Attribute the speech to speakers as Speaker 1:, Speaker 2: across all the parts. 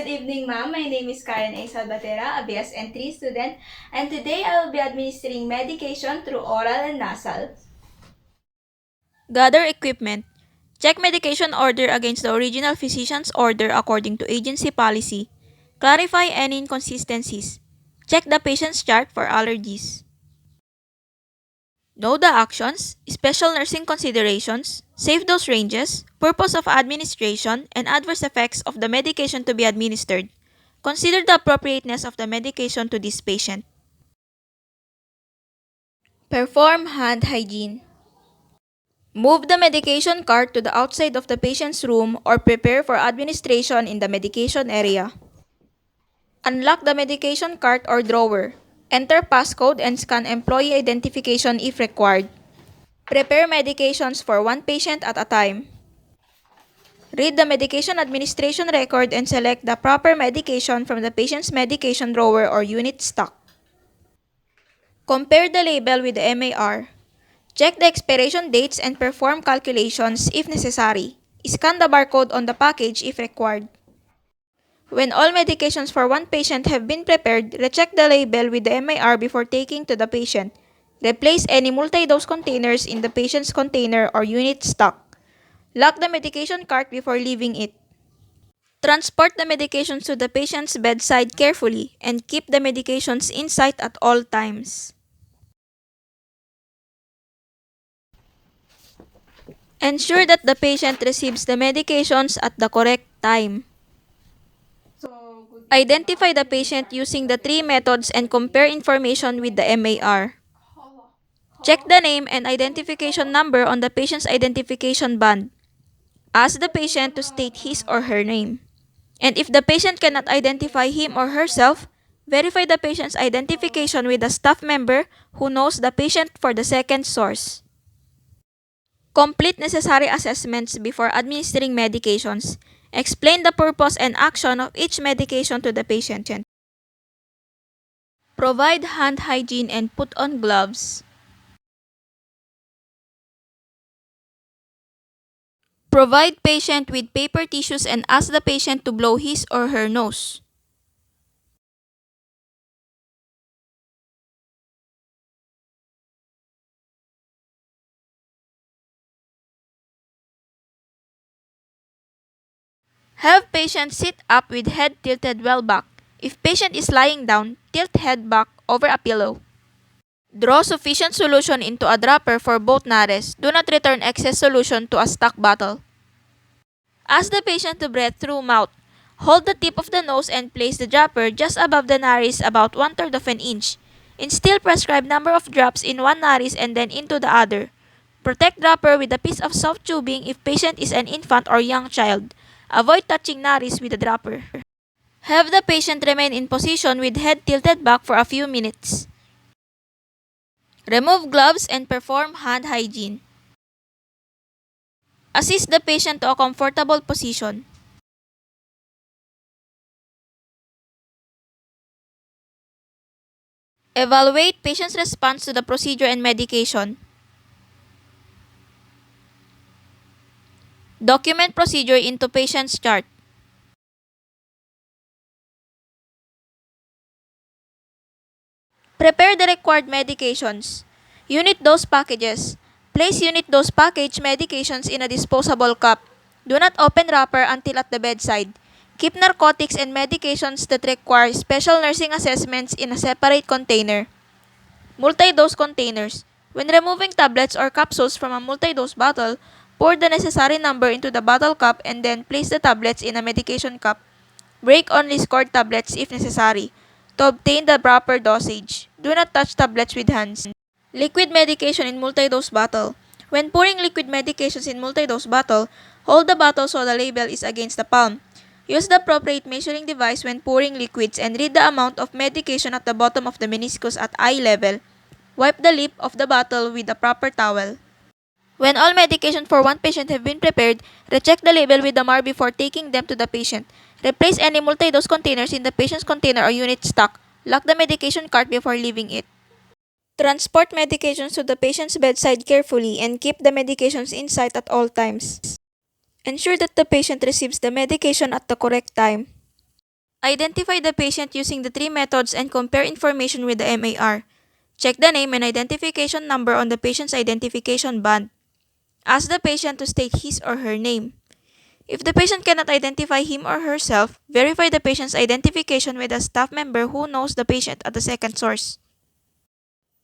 Speaker 1: Good evening, ma'am. My name is Karen A. Salvatera, a BSN 3 student, and today I will be administering medication through oral and nasal.
Speaker 2: Gather equipment. Check medication order against the original physician's order according to agency policy. Clarify any inconsistencies. Check the patient's chart for allergies. Know the actions, special nursing considerations, safe dose ranges, purpose of administration, and adverse effects of the medication to be administered. Consider the appropriateness of the medication to this patient. Perform hand hygiene. Move the medication cart to the outside of the patient's room or prepare for administration in the medication area. Unlock the medication cart or drawer. Enter passcode and scan employee identification if required. Prepare medications for one patient at a time. Read the medication administration record and select the proper medication from the patient's medication drawer or unit stock. Compare the label with the MAR. Check the expiration dates and perform calculations if necessary. Scan the barcode on the package if required. When all medications for one patient have been prepared, recheck the label with the MAR before taking to the patient. Replace any multi-dose containers in the patient's container or unit stock. Lock the medication cart before leaving it. Transport the medications to the patient's bedside carefully and keep the medications in sight at all times. Ensure that the patient receives the medications at the correct time. Identify the patient using the three methods and compare information with the MAR. Check the name and identification number on the patient's identification band. Ask the patient to state his or her name. And if the patient cannot identify him or herself, verify the patient's identification with a staff member who knows the patient for the second source. Complete necessary assessments before administering medications. Explain the purpose and action of each medication to the patient. Provide hand hygiene and put on gloves. Provide patient with paper tissues and ask the patient to blow his or her nose. Have patient sit up with head tilted well back. If patient is lying down, tilt head back over a pillow. Draw sufficient solution into a dropper for both nares. Do not return excess solution to a stock bottle. Ask the patient to breathe through mouth. Hold the tip of the nose and place the dropper just above the nares about 1/3 of an inch. Instill prescribed number of drops in one nares and then into the other. Protect dropper with a piece of soft tubing if patient is an infant or young child. Avoid touching nares with the dropper. Have the patient remain in position with head tilted back for a few minutes. Remove gloves and perform hand hygiene. Assist the patient to a comfortable position. Evaluate patient's response to the procedure and medication. Document procedure into patient's chart. Prepare the required medications. Unit dose packages. Place unit dose package medications in a disposable cup. Do not open wrapper until at the bedside. Keep narcotics and medications that require special nursing assessments in a separate container. Multi-dose containers. When removing tablets or capsules from a multi-dose bottle, pour the necessary number into the bottle cap and then place the tablets in a medication cup. Break only scored tablets if necessary. To obtain the proper dosage, do not touch tablets with hands. Liquid medication in multi-dose bottle. When pouring liquid medications in multi-dose bottle, hold the bottle so the label is against the palm. Use the appropriate measuring device when pouring liquids and read the amount of medication at the bottom of the meniscus at eye level. Wipe the lip of the bottle with a proper towel. When all medication for one patient have been prepared, recheck the label with the MAR before taking them to the patient. Replace any multi-dose containers in the patient's container or unit stock. Lock the medication cart before leaving it. Transport medications to the patient's bedside carefully and keep the medications in sight at all times. Ensure that the patient receives the medication at the correct time. Identify the patient using the three methods and compare information with the MAR. Check the name and identification number on the patient's identification band. Ask the patient to state his or her name. If the patient cannot identify him or herself, verify the patient's identification with a staff member who knows the patient at the second source.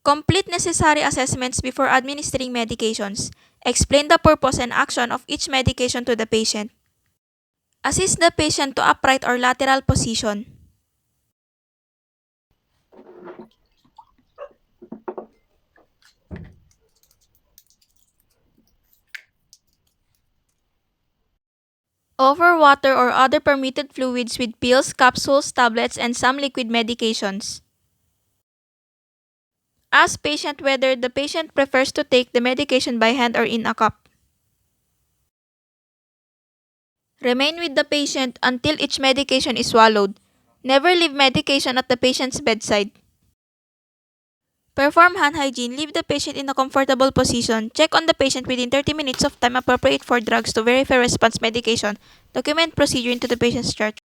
Speaker 2: Complete necessary assessments before administering medications. Explain the purpose and action of each medication to the patient. Assist the patient to upright or lateral position. Offer water or other permitted fluids with pills, capsules, tablets, and some liquid medications. Ask patient whether the patient prefers to take the medication by hand or in a cup. Remain with the patient until each medication is swallowed. Never leave medication at the patient's bedside. Perform hand hygiene. Leave the patient in a comfortable position. Check on the patient within 30 minutes of time appropriate for drugs to verify response medication. Document procedure into the patient's chart.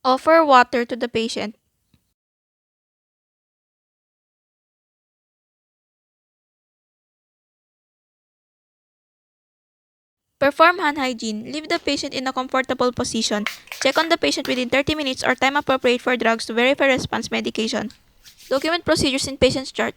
Speaker 2: Offer water to the patient. Perform hand hygiene. Leave the patient in a comfortable position. Check on the patient within 30 minutes or time appropriate for drugs to verify response medication. Document procedures in patient's chart.